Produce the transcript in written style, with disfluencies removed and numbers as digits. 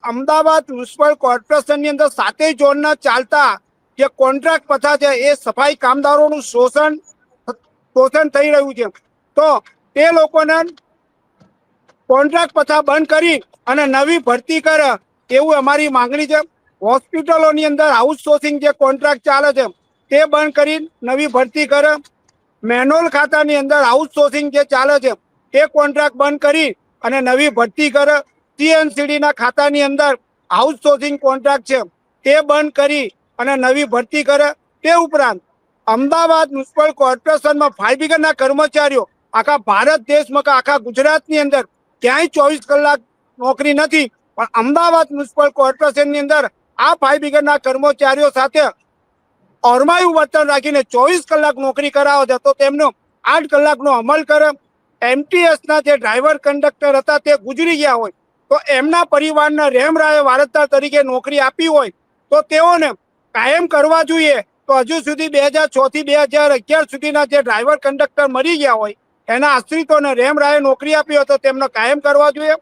Ahmedabad municipal કોર્પોરેશનની અંદર 7 ઝોનના ચાલતા જે કોન્ટ્રાક્ટ પ્રથા છે એ સફાઈ કામદારોનું શોષણ થઈ રહ્યું છે. તો તે લોકોને કોન્ટ્રાક્ટ પ્રથા બંધ કરી અને નવી ભરતી કરે એવું અમારી માંગણી છે. હોસ્પિટલોની અંદર આઉટસોર્સિંગ જે કોન્ટ્રાક્ટ ચાલે છે તે બંધ કરી નવી ભરતી કરે. મેનોલ ખાતાની અંદર આઉટસોર્સિંગ જે ચાલે છે એ કોન્ટ્રાક્ટ બંધ કરી અને નવી ભરતી કરે. સીએનસીડીના ખાતાની અંદર આઉટસોર્સિંગ કોન્ટ્રાક્ટ છે તે બંધ કરી અને નવી ભરતી કરે. તે ઉપરાંત અમદાવાદ મ્યુનિસિપલ કોર્પોરેશનમાં ફાયર બ્રિગેડના કર્મચારીઓ આખા ભારત દેશમાં કે આખા ગુજરાતની અંદર ક્યાંય 24 કલાક નોકરી નથી, પણ અમદાવાદ મ્યુનિસિપલ કોર્પોરેશનની અંદર આ ફાયર બ્રિગેડના કર્મચારીઓ સાથે ઓરમાયું વર્તન રાખીને 24 કલાક નોકરી કરાવે છે. તો તેમનો 8 કલાકનો અમલ કરે. એમટીએસના જે ડ્રાઈવર કંડક્ટર હતા તે ગુજરી ગયા હોય તો એમના પરિવારના રહેમરાએ વારસદાર તરીકે નોકરી આપી હોય તો તેઓને કાયમ કરવા જોઈએ. તો હજુ સુધી 2006 થી 2011 સુધીના જે ડ્રાઈવર કંડક્ટર મરી ગયા હોય એના આશ્રિતોને રહેમરાએ નોકરી આપી હોય તો તેમને કાયમ કરવા જોઈએ.